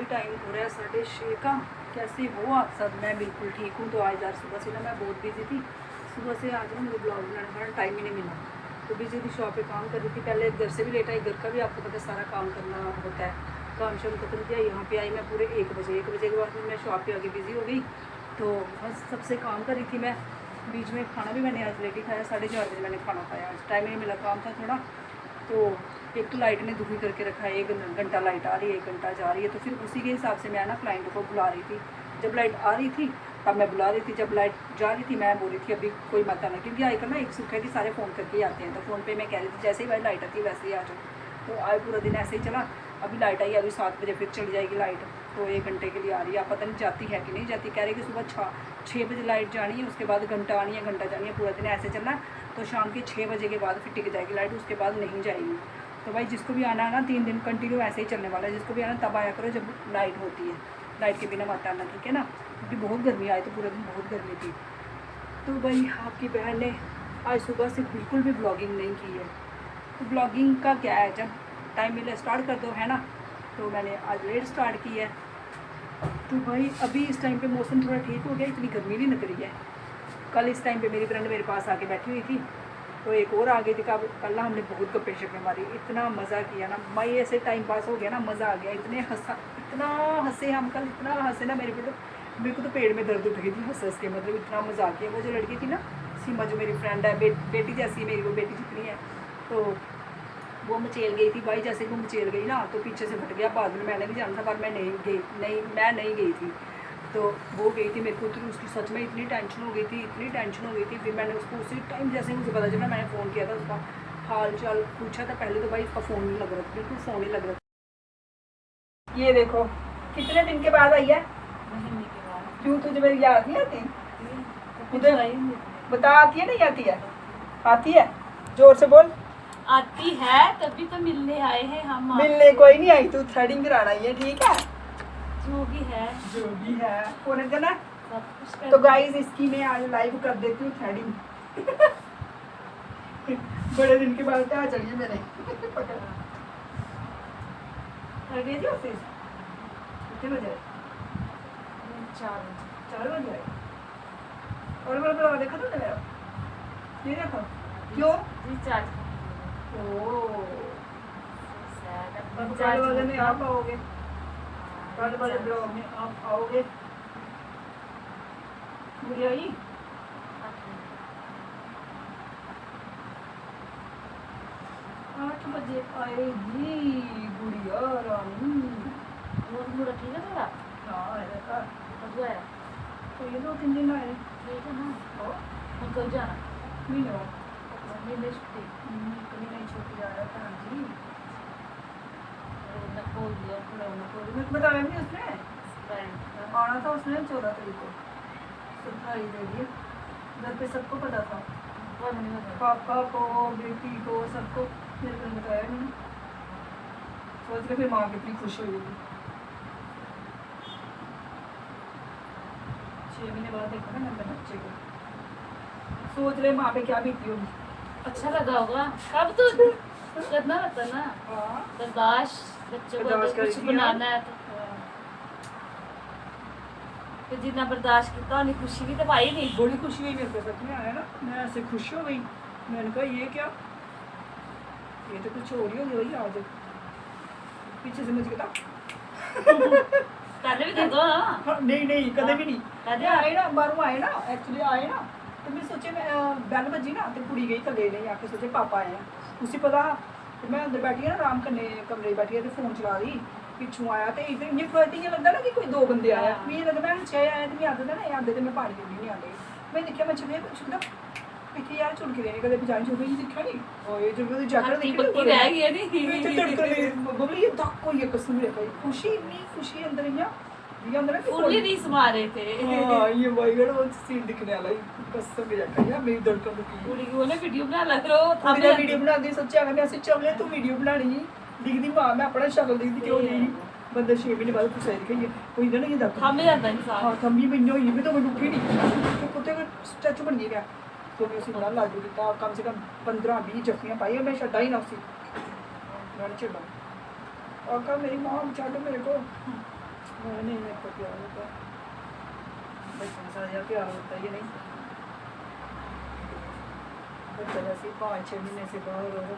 अभी टाइम हो रहा है 6:30 का। कैसे हो आप सब? मैं बिल्कुल ठीक हूँ। तो आज सुबह से ना मैं बहुत बिजी थी। सुबह से आज ना मुझे ब्लॉग बनाने का टाइम ही नहीं मिला। तो बिजी थी, शॉप पे काम कर रही थी। पहले घर से भी लेट आई, घर का भी आपको पता सारा काम करना होता है। काम शाम खत्म किया, यहाँ पे आई मैं पूरे 1 बजे। 1 बजे के बाद में मैं शॉप पे आके बिज़ी हो गई। तो बस सबसे काम कर रही थी मैं। बीच में खाना भी मैंने आज लेट ही खाया, 4:30 बजे मैंने खाना खाया। आज टाइम नहीं मिला, काम था थोड़ा। तो एक तो लाइट ने दुखी करके रखा है, 1 घंटा लाइट आ रही है, 1 घंटा जा रही है। तो फिर उसी के हिसाब से मैं ना क्लाइंट को बुला रही थी। जब लाइट आ रही थी तब मैं बुला रही थी, जब लाइट जा रही थी मैं बोल रही थी अभी कोई मत आना। क्योंकि आजकल ना एक सुख है कि सारे फ़ोन करके ही आते हैं। तो फ़ोन पे मैं कह रही थी जैसे ही भाई लाइट आती है वैसे ही आ जाओ। तो आज पूरा दिन ऐसे ही चला। अभी लाइट आई, अभी 7 बजे फिर चली जाएगी लाइट। तो 1 घंटे के लिए आ रही है, पता नहीं जाती है कि नहीं जाती। कह रही कि सुबह 6 बजे लाइट जानी है, उसके बाद घंटा आनी है, घंटा जानी है, पूरा दिन ऐसे चलना। तो शाम के 6 बजे के बाद फिर टिक जाएगी लाइट, उसके बाद नहीं जाएगी। तो भाई जिसको भी आना है ना 3 दिन कंटिन्यू ऐसे ही चलने वाला है। जिसको भी आना तब आया करो जब लाइट होती है, लाइट के बिना मत आना, ठीक है ना। क्योंकि बहुत गर्मी आई, तो पूरा दिन बहुत गर्मी थी। तो भाई आपकी बहन ने आज सुबह से बिल्कुल भी ब्लॉगिंग नहीं की है। तो ब्लॉगिंग का क्या है, जब टाइम मिले स्टार्ट कर दो, है ना। तो मैंने आज लेट स्टार्ट की है। तो भाई अभी इस टाइम पे मौसम थोड़ा ठीक हो गया, इतनी गर्मी नहीं लग रही है। कल इस टाइम पे मेरी फ्रेंड मेरे पास आके बैठी हुई थी, तो एक और आ गई थी। कल ना हमने बहुत गप्पे शप्पे मारी, इतना मज़ा किया ना। भाई ऐसे टाइम पास हो गया ना, मज़ा आ गया। इतना हंसे हम कल, इतना हंसे ना मेरे को तो पेट में दर्द उठ गई थी हंस के। मतलब इतना मज़ा आ गया। वो जो लड़की थी ना सीमा, जो मेरी फ्रेंड है, बेटी जैसी है मेरी, वो बेटी जितनी है, तो वो मचेल गई थी भाई। जैसे वो मचेल गई ना तो पीछे से फट गया बादल। मैंने भी जाना था पर मैं नहीं गई थी। तो वो गई थी, मेरे को तो उसकी सच में इतनी टेंशन हो गई थी। फिर मैंने उसको उसी टाइम जैसे मुझे पता चला मैंने फ़ोन किया था, उसका हाल चाल पूछा था। पहले तो भाई उसका फ़ोन नहीं लग रहा था, बिल्कुल फ़ोन नहीं लग रहा था। ये देखो कितने दिन के बाद आई है। क्यों, तुझे मेरी याद नहीं आती? मुझे बता, आती है नहीं आती है? आती है, जोर से बोल। आती है, तभी तो मिलने आए हैं हम। मिलने कोई नहीं आई, तू थ्रेडिंग कराना ही है, ठीक है। जो भी है होने देना। सब कुछ तो गाइस इसकी मैं आज लाइव कर देती हूँ थ्रेडिंग। बड़े दिन के बाद क्या चलिए मैंने कर गई थी ऑफिस। कितने बजे? 4 बजे। और बड़ा देखा तुमने मेरा? ये देखो क्यों? रिचार्ज कल वाले में आप आओगे, कल वाले ब्लॉग में आप आओगे। मुझे आई 8 बजे आएगी गुड़िया रानी। मुड़ा ठीक है थोड़ा। हाँ ऐसा मधु आया तो ये 2-3 दिन आए। ठीक है ना। हम कब जाना? महीने महीने छुट्टी कभी नहीं छुट्टी जा रहा था जी। बोल दिया थोड़ा मेरे को बताया नहीं उसने, आना था उसने 14 तारीख को। सरप्राइज दे दिया, घर पे सबको पता था, पापा को, बेटी को, सबको। मेरे को बताया नहीं। सोच के फिर माँ कितनी खुश हुई थी। 6 महीने बाद देखा ना मेरे बच्चे को। सोच रहे माँ पे क्या बीती होगी। अच्छा लगा होगा। कब तो करना रहता ना बर्दाश्त, बच्चों को अगर कुछ बनाना है तो फिर जितना बर्दाश्त किया उन्हें खुशी भी तो पाई नहीं। बड़ी खुशी हुई मेरे को, सच में आया ना, मैं ऐसे खुश हो गई। मैंने कहा ये क्या, ये तो कुछ और ही हो गया भाई। आज पीछे से मुझे कहा पहले भी कर दो ना। हाँ, नहीं कदे भी नहीं आए ना, बारू आए ना, एक्चुअली आए ना। तो मैं सोचे मैं बेल बजी ना तो कुड़ी गई तो ले नहीं आके सोचे पापा आए हैं, उसी पता। तो मैं अंदर बैठी है ना आराम करने, कमरे बैठी है तो फोन चला रही। पिछू आया तो इधर इन्नी फ्लोटिंग लगता ना कि कोई 2 बंदे आया। मैं लगता मैं 6 आए तो मैं आते थे ना, आते थे मैं पानी पीनी नहीं आते। मैं देखा मैं छुपे छुपा पिछले यार छुड़ के देने कदे पिछाड़ी छुड़ गई दिखा नहीं। और ये जो मुझे जैकेट देखी पक्की रह गई है नहीं तड़का नहीं बबली ये तक कोई है कसम रे भाई। खुशी इतनी खुशी अंदर ये अंदर फुल्ली नहीं समा रहे थे। हां ये भाई गड़ वो सीन दिखने वाला कसम के जाकर यार मेरी धड़कन रुकी। पूरी को ने वीडियो बना लग रहा था। मैं वीडियो बना दी, सोचा अगर मैं ऐसे चले तो वीडियो बनानी दिखदी मां मैं अपना शक्ल दिखदी क्यों नहीं। बंदा 6 महीने बाद कुछ ऐसे कहिए कोई ना ये दर्द थम जाता इंसान। हां थम भी महीने हुई मैं तो मैं रुकी नहीं तो कुत्ते का स्टैचू बन गया। तो मैं उसी बड़ा लागू किया, कम से कम 15-20 जफ्फियां पाई और मैं छड्डा ही ना उसी मैंने छड्डा और कहा मेरी मां बचा दो मेरे को। नहीं मेरे को प्यार होता है, बचपन से आया प्यार होता है ये नहीं। बच्चा जैसे 5-6 महीने से बाहर हो रहा।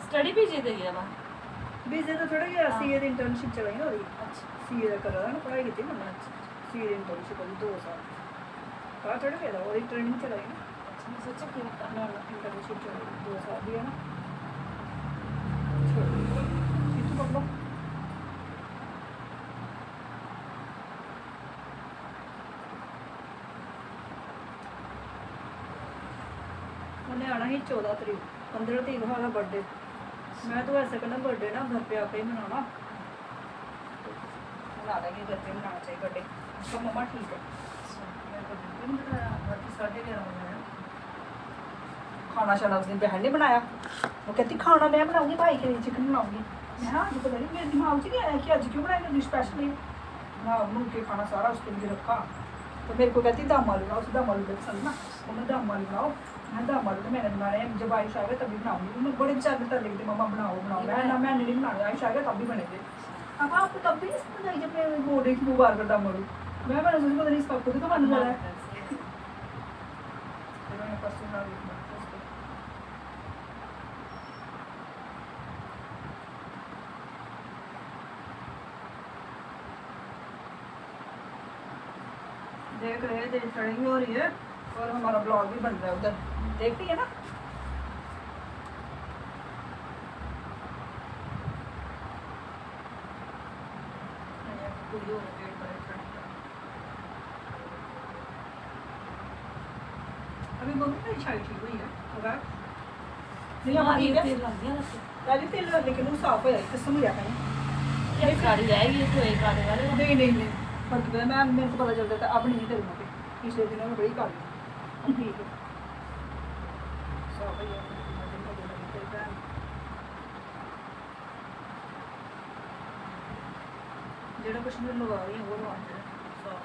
स्टडी भी जी दे गया बा बीजे तो थोड़ा गया सीए दी इंटर्नशिप चलाई ना ਉਹਦੀ। अच्छा सीए ਦਾ ਕਰਾ ਨਾ ਪੜ੍ਹਾਈ ਕੀਤੀ ਨਾ ਮੈਂ। सीए ਦੀ इंटर्नशिप अभी 2 साल ਬਾਅਦ ਥੋੜਾ ਗਿਆ ਉਹਦੀ ट्रेनिंग चलाई ना। अच्छा मैं सोचा कि बता ना इंटर्नशिप चलाई 2 साल ਦੀ है ना। इतु पकड़ो उन्हें आना ही 14 तारीख 15 तारीख वाला बर्थडे। मैं तो ऐसे करना बर्थडे ना घर पे आके ही मनाना, मना लेंगे घर पे मनाना चाहिए बर्थडे। तो मम्मा ठीक है मेरे को बिल्कुल नहीं बताया, रात 11:30 बजे आया। खाना शाना उस दिन बहन ने बनाया, वो कहती खाना मैं बनाऊंगी भाई के लिए चिकन बनाऊंगी। मैं हाँ आज पता नहीं मेरे दिमाग से नहीं आया कि आज क्यों बनाएंगे स्पेशली। हाँ बन के खाना सारा उसके लिए रखा, तो मेरे को कहती दम आलू बनाओ, उसे दम आलू पसंद ना, तो मैं दम आलू बनाओ। मैं दम आलू तो मैंने बनाने हैं, जब आयुष आ गया तभी बनाऊंगी। मैं बड़े बेचारे कर लेते मम्मा बनाओ बनाओ, मैं ना मैंने नहीं बनाया, आयुष आ गया तब भी बनेंगे। अब आपको तब भी नहीं समझ आई जब मैं बोल रही थी 2 बार कर दम आलू। मैं सोची पता नहीं इसका खुद तो मन हो रहा है। देख रहे हैं ट्रेनिंग हो रही है और हमारा ब्लॉग भी बन रहा है उधर, देख रही है ना। अभी मम्मी मेरी छाई ठीक हुई है अगर नहीं हाँ हमारी ये है तेल लग गया वैसे पहले तेल लेकिन वो साफ हो जाए कसम हो जाता है। ये काट जाएगी तो एक आधे वाले नहीं नहीं नहीं फर्क पड़ा, मैं मेरे को पता चल जाता अब नहीं तेरे पे पिछले दिनों में बड़ी काली अब ठीक है साफ हो जाए। जेड़ा कुछ मैं लगा रही हूँ वो लगा दे साफ।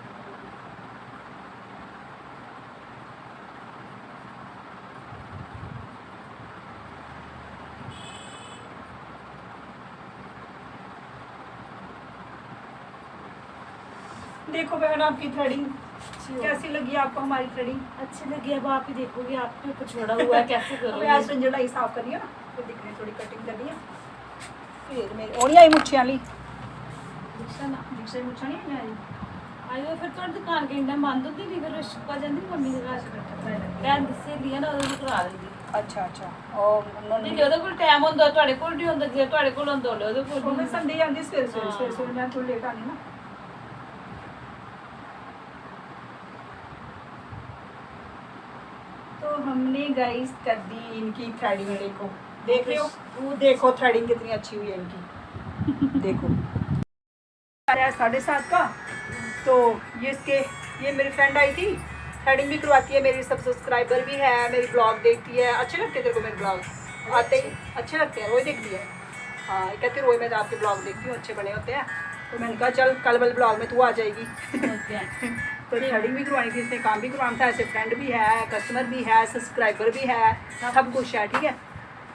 देखो बहन आपकी थ्रेडिंग कैसी लगी आपको हमारी थ्रेडिंग? अच्छी लगी। अब आप ही देखोगे, आपके ऊपर छोड़ा हुआ है कैसे हमें करोगे। आज जड़ाई साफ करनी है ना, फिर दिखने थोड़ी कटिंग करनी है। फिर मेरी और आई मुच्छे वाली दीक्षा ना दीक्षा मुच्छा नहीं आई आयो फिर तो दुकान के इंडा बंद होती नहीं, फिर शुक्का जाती मम्मी के घर कहन से लिया ना ਉਹਦੇ ਕਰਾ ਦਿੰਦੀ। अच्छा अच्छा और उन्होंने ਨਹੀਂ ਉਹਦੇ ਕੋਲ ਟਾਈਮ ਹੁੰਦਾ, ਤੁਹਾਡੇ ਕੋਲ ਨਹੀਂ ਹੁੰਦਾ। ਜੇ ਤੁਹਾਡੇ ਕੋਲ ਹੁੰਦਾ ਉਹਦੇ ਕੋਲ वो मैं ਨਹੀਂ। संडे आंदी सवेरे मैं थोड़ी लेट आनी ना। तो हमने गाइस कर दी इनकी थ्रेडिंग। देखो देख रहे हो, वो देखो थ्रेडिंग कितनी अच्छी हुई है इनकी। देखो 7:30 का, तो ये मेरी फ्रेंड आई थी, थ्रेडिंग भी करवाती है, मेरी सब सब्सक्राइबर भी है, मेरी ब्लॉग देखती है। अच्छे लगते हैं तेरे को मेरे ब्लॉग? आते ही अच्छे लगते हैं, रोज देखती है। हाँ ये कहती रोज मैं आपके ब्लॉग देखती हूँ, अच्छे बने होते हैं। तो मैंने कहा चल कल वाले ब्लॉग में तू आ जाएगी। तो थ्रेडिंग भी करवानी थी, इसने काम भी करवाना था। ऐसे फ्रेंड भी है, कस्टमर भी है, सब्सक्राइबर भी है, सब कुछ है। ठीक है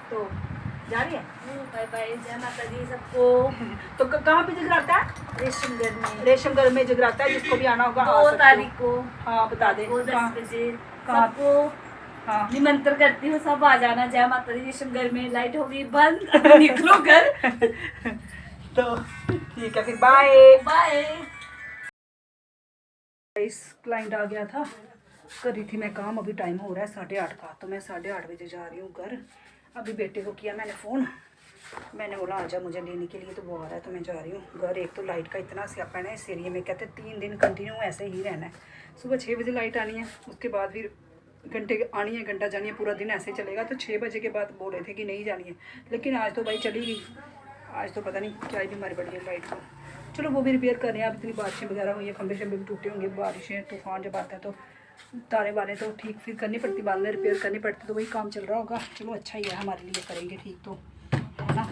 तो जा रही है। बाय बाय, जय माता दी सबको। तो कहाँ पे जगराता है? रेशमगढ़ में। रेशमगढ़ में जगराता है, जिसको भी आना होगा 2 तारीख को। हाँ बता दे 10 कहाँ? बजे कहाँ? सबको हाँ निमंत्रण करती हूँ, सब आ जाना। जय माता दी। रेशमगढ़ में लाइट होगी बंद, अभी निकलो घर। तो ठीक है फिर बाय बाय। इस क्लाइंट आ गया था, कर रही थी मैं काम। अभी टाइम हो रहा है 8:30 का, तो मैं 8:30 बजे जा रही हूँ घर। अभी बेटे को किया मैंने फ़ोन, मैंने बोला आजा मुझे लेने के लिए, तो वो आ रहा है तो मैं जा रही हूँ घर। एक तो लाइट का इतना स्यापा है ना इस एरिया में, कहते 3 दिन कंटिन्यू ऐसे ही रहना है। सुबह 6 बजे लाइट आनी है, उसके बाद फिर घंटे आनी है, घंटा जानी है, पूरा दिन ऐसे चलेगा। तो 6 बजे के बाद बोल रहे थे कि नहीं जानी है, लेकिन आज तो भाई चली गई। आज तो पता नहीं क्या ही बीमारी बढ़ी है लाइट को। चलो वो भी रिपेयर कर रहे हैं। अब इतनी बारिशें वगैरह हुई है, खंभे शंभे भी टूटे होंगे, बारिशें तूफान जब आता है तो तारे वाले तो ठीक फिर करनी पड़ती, बाद में रिपेयर करनी पड़ती, तो वही काम चल रहा होगा। चलो अच्छा ही है हमारे लिए, करेंगे ठीक तो है ना।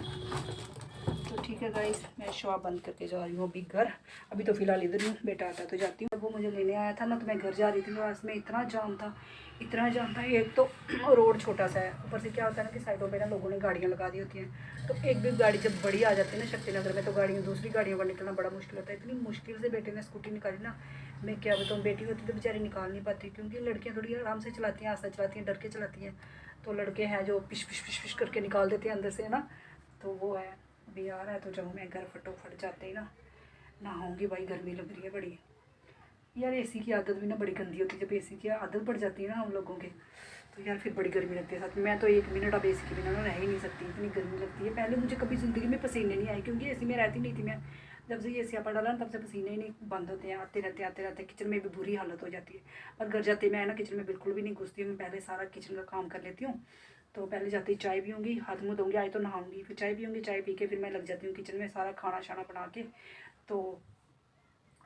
तो ठीक है गाइस, मैं शॉप बंद करके जा रही हूँ अभी घर। अभी तो फ़िलहाल इधर हूँ, बेटा आता तो जाती हूँ। वो मुझे लेने आया था ना, तो मैं घर जा रही थी, रास्ते में इतना जाम था, इतना जाम था। एक तो रोड छोटा सा है, ऊपर से क्या होता है ना कि साइडों पे ना लोगों ने गाड़ियाँ लगा दी होती हैं, तो एक भी गाड़ी जब बड़ी आ जाती है ना शक्तिनगर में, तो गाड़ियों दूसरी गाड़ियों का निकलना बड़ा मुश्किल होता है। इतनी मुश्किल से बेटे ने स्कूटी निकाली ना, मैं क्या बताऊँ, बेटी होती तो बेचारी निकाल नहीं पाती, क्योंकि लड़कियाँ थोड़ी आराम से चलाती हैं, आस्ता चलाती हैं, डर के चलाती हैं, तो लड़के हैं जो पिश पिश पिश पिश करके निकाल देते हैं अंदर से, है ना। तो वो है, अभी आ रहा है, तो जाऊँ मैं घर, फटोफट जाते ही ना नहाऊंगी। भाई गर्मी लग रही है बड़ी यार, एसी की आदत भी ना बड़ी गंदी होती है। जब एसी की आदत पड़ जाती है ना हम लोगों के, तो यार फिर बड़ी गर्मी लगती है साथ में। मैं तो 1 मिनट अब एसी के बिना ना रह ही नहीं सकती, इतनी गर्मी लगती है। पहले मुझे कभी ज़िंदगी में पसीने नहीं आए, क्योंकि एसी में रहती नहीं थी मैं। जब से ये सियापा डाला ना, तब से पसीने ही नहीं बंद होते हैं, आते रहते। किचन में भी बुरी हालत हो जाती है। और घर जाते मैं ना किचन में बिल्कुल भी नहीं घुसती हूँ, मैं पहले सारा किचन का काम कर लेती हूँ। तो पहले जाते ही चाय पीऊँगी, हाथ मुँह धोऊँगी, आए तो नहाऊँगी, फिर चाय पीऊँगी, चाय पी के फिर मैं लग जाती हूँ किचन में सारा खाना शाना बना के। तो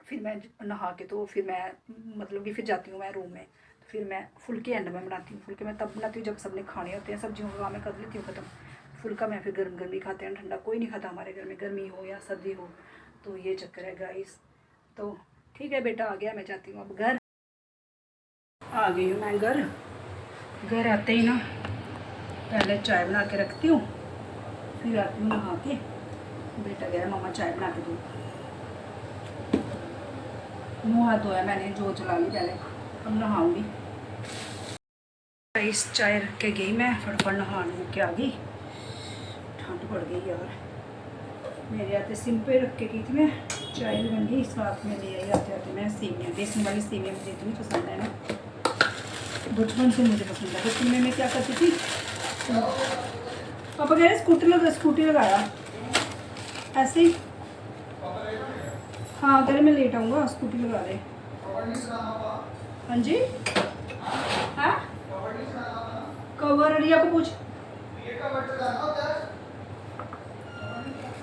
फिर मैं नहा के, तो फिर मैं मतलब कि फिर जाती हूँ मैं रूम में, तो फिर मैं फुल्के एंड में बनाती हूँ। फुल्के मैं तब बनाती हूँ जब सबने खाने होते हैं, सब्जियों का काम मैं कर लेती हूँ ख़त्म। फुल्का मैं फिर गर्म गर्म ही खाते हैं, ठंडा कोई नहीं खाता हमारे घर में, गर्मी हो या सर्दी हो। तो ये चक्कर है गाइस। तो ठीक है बेटा आ गया, मैं जाती हूँ अब घर। आ गई हूँ मैं घर। घर आते ही ना पहले चाय बना के रखती हूँ, फिर आती हूँ नहा के। बेटा गया मम्मा चाय बना के दूँ, मुँह हाथ धोया मैंने, जो चला ली पहले, अब नहाऊंगी। इस चाय रख के गई मैं, फटफट नहाने के आ गई। ठंड पड़ गई यार, मेरे आते सिम पे रख के गई थी मैं, चाय भी बन गई, साथ में ले आई आते आते मैं सेवियाँ। बेसन वाली सेवियाँ मुझे इतनी पसंद है ना, बचपन से मुझे पसंद है। बचपन में मैं क्या करती थी, पापा कह रहे स्कूटी लगाया ऐसे ही। हाँ कह रहे मैं लेट आऊँगा, स्कूटी लगा रहे। हाँ जी, हाँ कवर रिया को पूछ।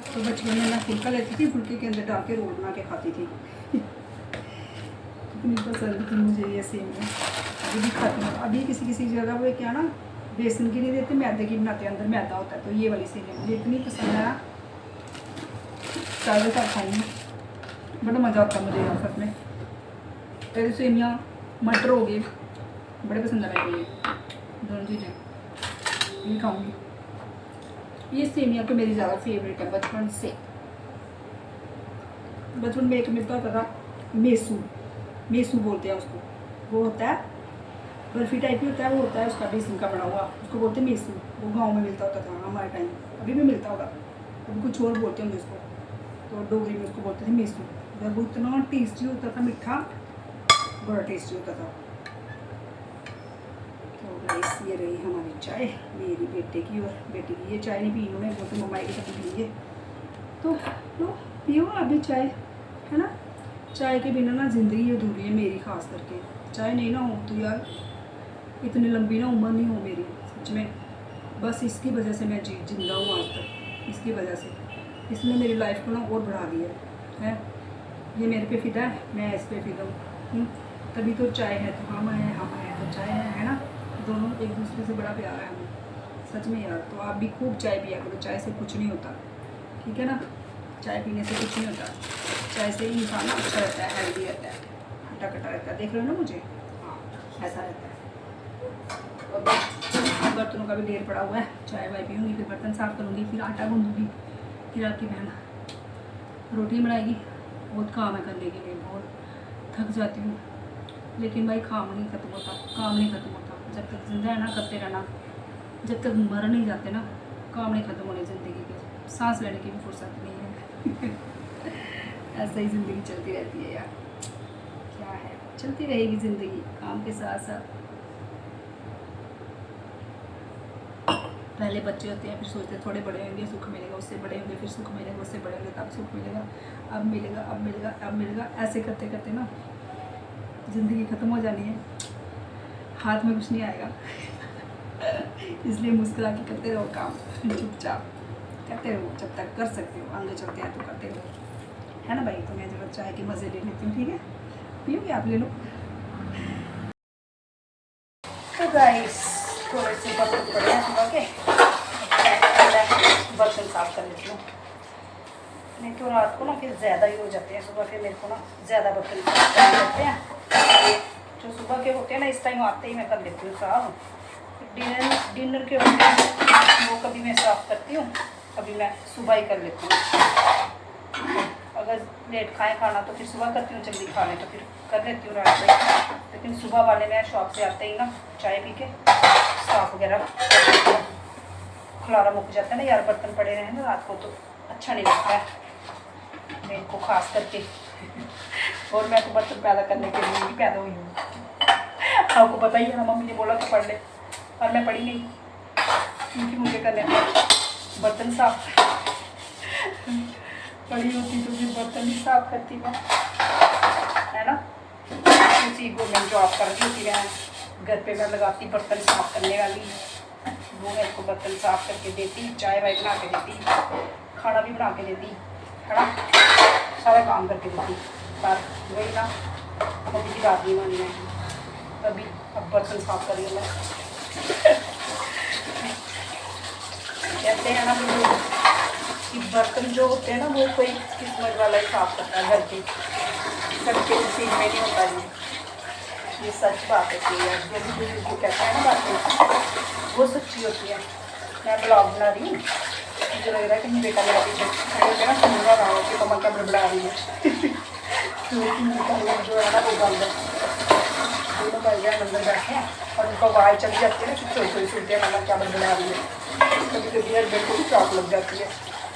तो बचपन में मैं फुल्का लेती थी, फुल्के के अंदर डाल के रोल बना के खाती थी। इतनी पसंद थी मुझे ये सेवियाँ, अभी भी खाती हूँ। अभी किसी जगह वो क्या ना बेसन की नहीं देते, मैदे की बनाते हैं, अंदर मैदा होता है। तो ये वाली सेवियाँ मुझे इतनी पसंद है, चाय के साथ खाऊंगी, बड़ा मज़ा आता है मुझे यहाँ सच में। तेरी सेवियाँ मटर हो गई, बड़े पसंद है मेरे, ये दोनों चीज़ें ये खाऊंगी। ये सेवियाँ तो मेरी ज़्यादा फेवरेट है बचपन से। बचपन में एक मिलता होता था मेसू बोलते हैं उसको, वो होता है बर्फ़ी टाइप ही होता है, वो होता है उसका बेसन का बना हुआ, उसको बोलते हैं मेसू। वो गांव में मिलता होता था हमारे टाइम, अभी भी मिलता होगा, अभी कुछ और बोलते होंगे उसको, तो डोगरी में उसको बोलते थे मेसू। जब वो इतना टेस्टी होता था, मीठा, बड़ा टेस्टी होता था। तो गाइस ये रही हमारी चाय, मेरी बेटे की और बेटी की। ये चाय नहीं पी उन्होंने, वो तो मम्मा के साथ पीएंगे, तो लो पियो अभी चाय, है ना। चाय के बिना ना ज़िंदगी अधूरी है मेरी, ख़ास करके चाय नहीं ना हो तो यार इतनी लंबी ना उम्र नहीं हो मेरी सच में। बस इसकी वजह से मैं जिंदा हूँ आज तक, इसकी वजह से। इसने मेरी लाइफ को ना और बढ़ा दिया है। ये मेरे पे फिदा है, मैं इस पे फिदा हूँ। तभी तो चाय है तो हम हैं तो चाय है ना। दोनों एक दूसरे से बड़ा प्यार है हमें सच में यार। तो आप भी खूब चाय पिया करो, चाय से कुछ नहीं होता, ठीक है ना। चाय पीने से कुछ नहीं होता, चाय से ही इंसान अच्छा रहता है, हेल्दी रहता है, हट्टा कट्टा रहता है। देख रहे हो ना मुझे, हाँ ऐसा रहता है। और बर्तनों का भी ढेर पड़ा हुआ है, चाय वाय पीऊँगी, फिर बर्तन साफ़ करूँगी, फिर आटा गूँधूँगी, फिर आपकी बहन रोटी बनाएगी। बहुत काम है करने के लिए, बहुत थक जाती हूँ, लेकिन भाई काम नहीं ख़त्म होता, काम नहीं ख़त्म होता। जब तक जिंदा है ना करते रहना, जब तक मर नहीं जाते ना काम नहीं ख़त्म होने ज़िंदगी के, सांस लेने की भी फुर्सत नहीं है। ऐसा ही ज़िंदगी चलती रहती है यार, क्या है, चलती रहेगी ज़िंदगी काम के साथ साथ। पहले बच्चे होते हैं, फिर सोचते हैं थोड़े बड़े होंगे सुख मिलेगा, उससे बड़े होंगे फिर सुख मिलेगा, उससे बड़े होंगे तब सुख मिलेगा, अब मिलेगा अब मिलेगा अब मिलेगा। ऐसे करते करते ना ज़िंदगी ख़त्म हो जानी है, हाथ में कुछ नहीं आएगा। इसलिए मुस्कुरा के करते रहो काम, चुपचाप करते रहो जब तक कर सकते हो, आगे चलते हैं तो करते रहो, है ना भाई। तो मैं जरा चाय के मज़े ले लेती हूँ, ठीक है, पियोगे आप ले लो। तो गाइस थोड़े से बर्तन पड़े हैं सुबह के, बर्तन साफ कर लेती हूँ। नहीं तो रात को ना फिर ज़्यादा ही हो जाते हैं, सुबह फिर मेरे को ना ज़्यादा बर्तन साफ करने पड़ते हैं। जो सुबह के होते हैं ना इस टाइम आते ही मैं कर लेती हूँ साफ। डिनर के होते हैं वो कभी मैं साफ़ करती हूँ, कभी मैं सुबह ही कर लेती हूँ। अगर लेट खाएं खाना तो फिर सुबह करती हूँ, जल्दी खा लें तो फिर कर लेती हूँ रात में। लेकिन सुबह वाले मैं शॉप से आते ही ना चाय पी के साफ़ वगैरह खलारा मुक जाता है ना यार, बर्तन पड़े रहे ना रात को तो अच्छा नहीं लगता है मेरे को खास करके। और मैं तो बर्तन पैदा करने के लिए ही पैदा हुई हूँ, आपको पता ही है ना। मम्मी ने बोला तो पढ़ ले, और मैं पढ़ी नहीं क्योंकि मुझे करने थे बर्तन साफ। पढ़ी होती तो फिर बर्तन भी साफ करती मैं, है ना। उसी गवर्नमेंट जॉब कर रही होती मैं, घर पे मैं लगाती बर्तन साफ करने वाली, वो मेरे को बर्तन साफ करके देती, चाय वाय बना के देती, खाना भी बना के देती, है ना, सारा काम करके देती। पर वही ना मम्मी की बात नहीं मानी मैं, अभी अब बर्तन साफ कर रही मैं। कहते हैं ना कि बर्तन जो होते हैं ना वो कोई किस्मत वाला ही साफ करता है, घर के सबके नसीब में नहीं होता ये सच बात होती है। जो कहते हैं ना बातें वो सच्ची होती है। मैं ब्लॉग बना रही हूँ, मुझे लग रहा है कि मेरे बेटा मेरा पीछे ना सुन रहा हो कि कमर कमर बढ़ा रही है। जो है ना वो बंद है, दोनों भाई बहन अंदर बैठे हैं और उनको आवाज़ चली जाती है ना कि थोड़ी सुनते हैं कमर क्या बढ़ा रही है। कभी कभी हस्बैंड को भी चौक लग जाती है,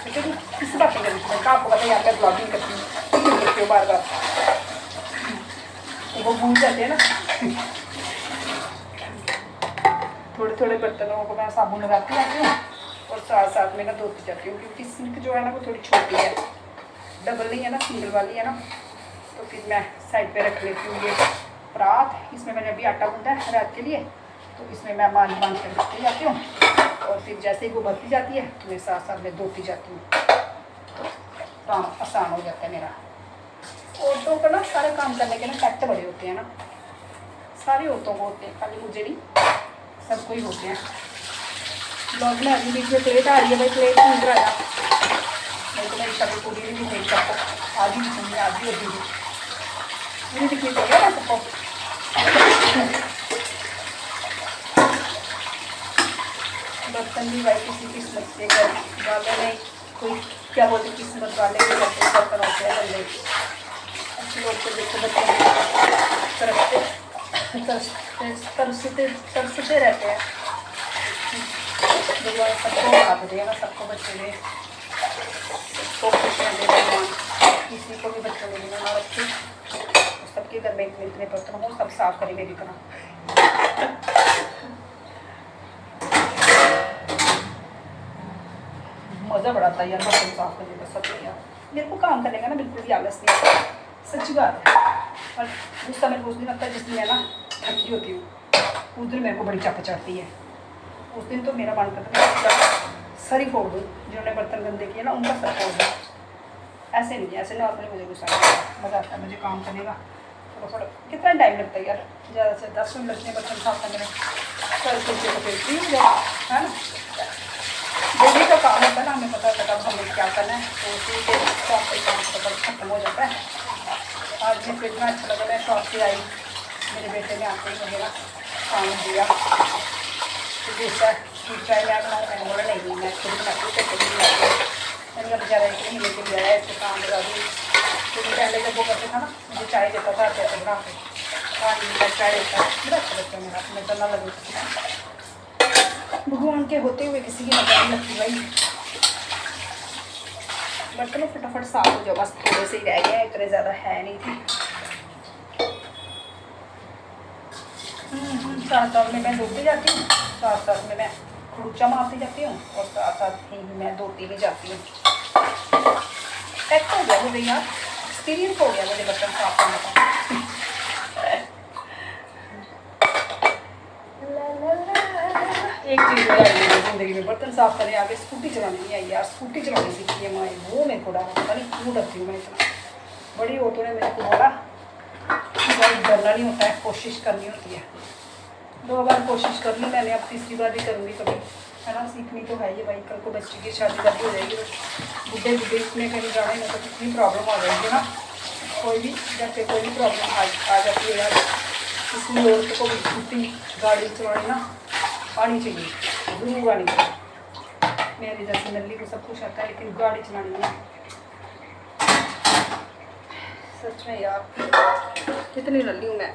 ठीक है जी। किस बातें करती है आपको पता है, यहाँ पर ब्लॉगिंग करती हूँ बार बार तो वो भूल जाते हैं ना। थोड़े थोड़े बर्तनों को मैं साबुन लगाती जाती हूँ और साथ साथ में ना धोती जाती हूँ, क्योंकि सिंक जो है ना वो थोड़ी छोटी है, डबल नहीं है ना, सिंगल वाली है ना। तो फिर मैं साइड पे रख लेती हूँ ये परात। इसमें मैंने अभी आटा गूंदा है रात के लिए, तो इसमें मैं मान कर रखती जाती हूँ और फिर जैसे ही वो भरती जाती है तो मैं साथ साथ में धोती जाती हूँ, तो काम आसान हो जाता है मेरा। औरतों को ना सारे काम करने के ना टैक्ट बड़े होते हैं ना, सारी औरतों को होते हैं, खाली मुझे नहीं, सबको ही होते हैं। ब्लॉग में अभी बीच में प्लेट आ रही है, भाई प्लेट नहीं आया, नहीं तो मेरी कभी पूरी नहीं देख सकता, आधी भी सुनिए आधी होती थी पूरी दिखनी चाहिए ना सबको। बर्तन भी भाई किसी किस्मत के घर वाले नहीं, कोई क्या बोलते किस्मत वाले के बर्तन बर्तन होते हैं बंदे। अच्छे लोग तो देखो बच्चे तरसते रहते हैं। भगवान सबको बात दे ना, सबको बच्चे दे, सबको खुशियाँ दे भगवान, किसी को भी बच्चों में ना रखे, सबके घर में इतने बर्तन हो सब साफ करे मेरी तरह। मज़ा बड़ा था यार बर्तन साफ करने का, सब यार मेरे को काम करने का ना बिल्कुल भी आलस नहीं आता, सच्ची बात है। और गुस्सा मेरे को उस दिन लगता है जिस दिन मैं ना थकी होती हूँ, उस दिन मेरे को बड़ी चाप चढ़ती है। उस दिन तो मेरा मन करता है सर ही फोड़ दूँ, जिन्होंने बर्तन गंदे किए ना उनका सर फोड़ दूँ। ऐसे नहीं, ऐसे नॉर्मली मुझे गुस्सा आता है, मज़ा आता है मुझे काम करने का। थोड़ा कितना टाइम लगता है यार, ज़्यादा से 10 मिनट लगते हैं बर्तन साफ करने में, कल सोचे तो फिर फ्री हो जाए, है ना। डेली का काम होता है ना, हमें पता होता है हमें क्या करना है, तो उसी के शॉप पर काम खत्म हो जाता है। आज मेरे को इतना अच्छा लगा, मैं शॉप से आई, मेरे बेटे ने आते ही मुझे ना काम दिया, दूसरा चाय मैं बनाऊँ, मैंने बोला नहीं मैं खुद बनाती हूँ, तो खुद बनाती हूँ। मैंने कहा बेचारा एक महीने के लिए आया, इसको काम लगा दी। क्योंकि पहले जब वो करते था ना मुझे चाय देता था पैसे बना के, पानी चाय देता बड़ा अच्छा लगता मेरा, मैं तो ना लगे। भगवान के होते हुए किसी की नजर नहीं लगती भाई। बर्तनों फटाफट साफ हो जाओ, बस थोड़े से ही रह गए, इतने ज़्यादा है नहीं थी। साथ साथ में मैं धोती जाती हूँ, साथ साथ में मैं खुर्चा मारती जाती हूँ और साथ साथ ही मैं धोती भी जाती हूँ। एक्ट हो गया मुझे यार, एक्सपीरियंस हो गया मुझे बर्तन साफ करने का। एक चीज़ और आई मेरी ज़िंदगी में, बर्तन साफ करने आगे स्कूटी चलाने नहीं आई यार। स्कूटी चलानी सीखी है माँ, वो मेरे को डरा, पता नहीं क्यों डरती हूँ मैं इतना। बड़ी औरतों ने मेरे को बोला डरना नहीं होता है, कोशिश करनी होती है। 2 बार कोशिश कर ली मैंने, अब तीसरी बार भी करूँगी कभी, है ना, सीखनी तो है ही भाई। कल को बच्चे की शादी वादी हो जाएगी तो बुढ़े बुढ़े इसमें कहीं जाने में तो कितनी प्रॉब्लम आ जाएगी ना। कोई भी जैसे कोई भी प्रॉब्लम आ जाती है यार, इसलिए औरत को भी स्कूटी गाड़ी चलानी ना आनी चाहिए, जरूर आनी चाहिए। मेरी जैसे नल्ली को सब कुछ आता है लेकिन गाड़ी चलानी नहीं। सच में यार कितनी नल्ली हूँ मैं।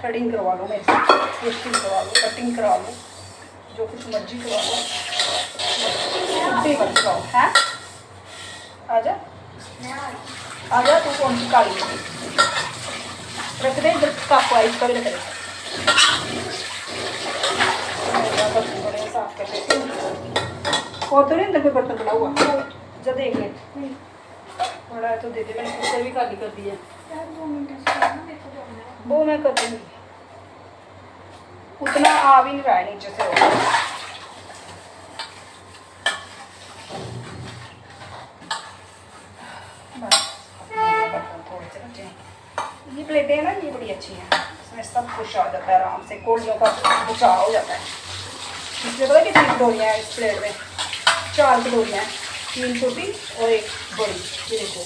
थ्रेडिंग करवा लो मेरे से, ट्विस्टिंग करवा लो, कटिंग करवा लो, जो कुछ मर्जी करवा लो, छुट्टी मत कराओ। हैं आजा आजा, तू कौन सी काली है? रख दे इधर, काकू आई इसका भी रख दे। बर्तन बड़े साफ कर देती हूँ। और तो नहीं अंदर कोई बर्तन पड़ा हुआ? जा देख ले, बड़ा है तो दे दे। मैंने कुकर भी खाली कर दिया। वो मैं कर दूँगी, उतना आ भी नहीं रहा है नीचे से। थोड़े से बचे ये प्लेटें हैं ना, ये बड़ी अच्छी हैं, इसमें सब कुछ आ जाता है आराम से, कोलियों का बचाव हो जाता है। इसमें पता कितनी कटोरियाँ हैं इस प्लेट में? 4 कटोरियाँ हैं, 3 छोटी और 1 बड़ी। ये देखो,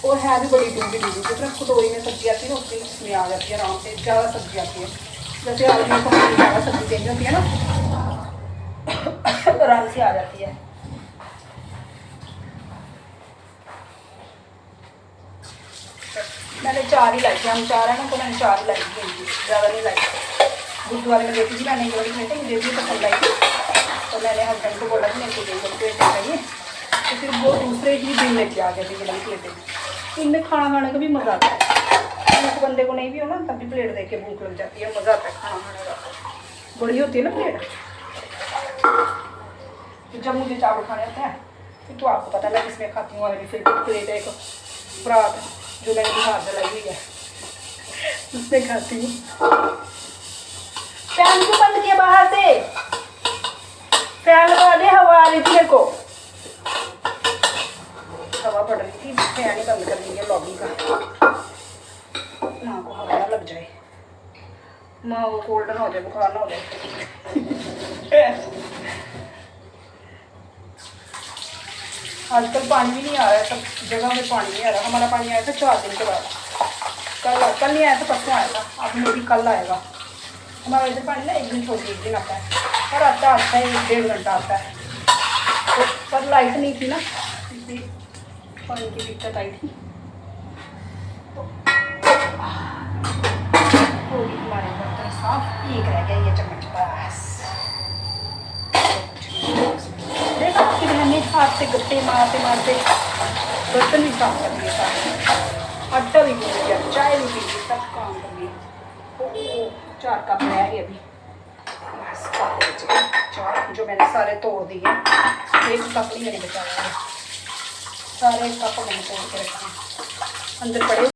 और है भी बड़ी डूबी डूबी। जितना कटोरी में सब्जी आती है ना उतनी इसमें आ जाती है आराम से, ज़्यादा सब्जी आती है। जैसे आलू को ज़्यादा सब्जी चाहिए होती है ना, आराम से आ जाती है। मैंने 4 ही लाई थी, हम 4 है ना तो मैंने 4 ही लाई थी, ज़्यादा नहीं लाई। गुरुद्वारे में देखी थी मैंने एक बड़ी प्लेटें, मुझे भी पसंद आई थी तो मैंने हस्बैंड को बोला कि मेरे को ये बड़ी प्लेटें चाहिए, तो फिर वो दूसरे ही दिन लेके आ गए थे ये बड़ी प्लेटें। इनमें खाना खाने का भी मज़ा आता है। एक बंदे को नहीं भी हो ना तब भी प्लेट देख के भूख लग जाती है, मज़ा आता है खाना खाने का। बड़ी होती है ना प्लेट। तो जब मुझे चावल खाने होते हैं फिर तो आपको पता है मैं किसमें खाती हूँ। और फिर प्लेट एक परात जो मैंने बिहार से लाई हुई है उसमें खाती हूँ। फैन क्यों बंद किया बाहर से? फैन लगा दे, हवा आ रही थी मेरे को, हवा पड़ रही थी, फैन ही बंद कर दिया लॉबी का, ना को हवा ना लग जाए, ना वो कोल्ड ना हो जाए, बुखार ना हो जाए। आजकल पानी भी नहीं आ रहा है, सब जगह में पानी नहीं आ रहा। हमारा पानी आया था 4 दिन के बाद, कल नहीं आया था, परसों आया था, अब मेरी कल आएगा। हमारा इधर पानी ना 1 दिन छोड़ के 1 दिन आता है, पर आता है 1-1.5 घंटा आता है। तो पर लाइट नहीं थी ना, इसलिए पानी की दिक्कत आई थी। तो होगी हमारे बर्तन साफ, एक रह गया ये चम्मच बस। देखा आपकी बहन ने हाथ से गप्पे मारते मारते बर्तन भी साफ कर दिए सारे, आटा भी पी लिया, चाय भी पी ली, सब काम कर लिया। 4 कप रह गए अभी, बस कप बचे 4 जो मैंने सारे तोड़ दिए। 1 कप ही मैंने बचाया है, सारे कप मैंने तोड़ के रखे अंदर पड़े।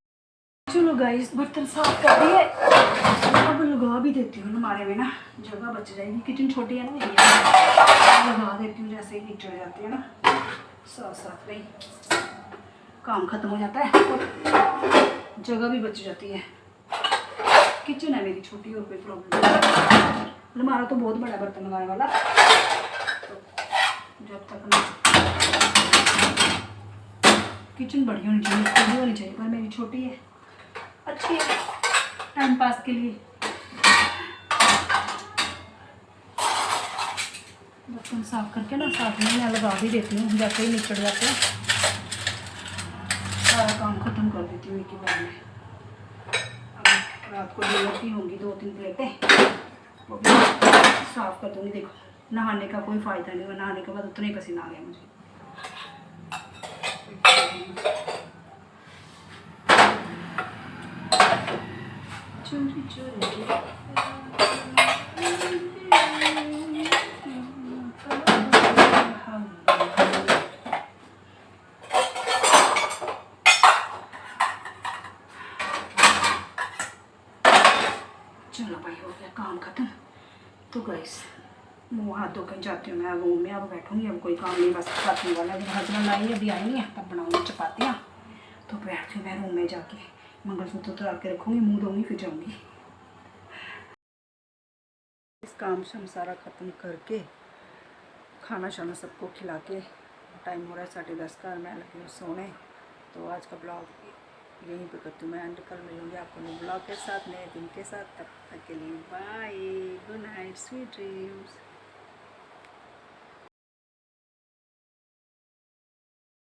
चलो गाइस बर्तन साफ कर दिए, अब लगा भी देती हूँ हमारे में ना, जगह बच जाएगी। किचन छोटी है ना मेरी, लगा देती हूँ जैसे ही निचड़ जाती है ना, साथ साथ में काम खत्म हो जाता है और जगह भी बच जाती है। किचन है मेरी छोटी और कोई प्रॉब्लम नहीं। हमारा तो बहुत बड़ा बर्तन लगाने वाला, तो जब तक ना किचन बड़ी होनी चाहिए, बड़ी होनी चाहिए, पर मेरी छोटी है, अच्छी है टाइम पास के लिए। बर्तन साफ करके ना साथ में मैं लगा भी देती हूँ, जैसे ही निचड़ जाते हैं सारा काम खत्म कर देती हूँ एक ही बार में। अब रात को डिनर की होंगी 2-3 प्लेटें, वो भी साफ कर दूँगी। देखो नहाने का कोई फ़ायदा नहीं हुआ, नहाने के बाद उतना ही पसीना आ गया मुझे। चोरी चोरी चलो भाई हो गया काम खत्म। तो गाइस मुँह हाथ धो कर जाती हूँ मैं रूम में, अब बैठूँगी, अब कोई काम नहीं, बस खाने वाला। जब हस्बैंड आई अभी आई नहीं है तब बनाऊँगी चपातियाँ, तो बैठ के मैं रूम में जाके मंगलसूत्र उतार के रखूँगी, मुँह धोऊँगी फिर जाऊँगी। काम शाम सारा ख़त्म करके खाना शाना सबको खिला के टाइम हो रहा है 10:30 का, मैं लगी हूँ सोने। तो आज का ब्लॉग यहीं पे करती हूँ मैं एंड। कल मिलूँगी आपको नए ब्लॉग के साथ, नए दिन के साथ। तब तक के लिए bye, good night, sweet dreams.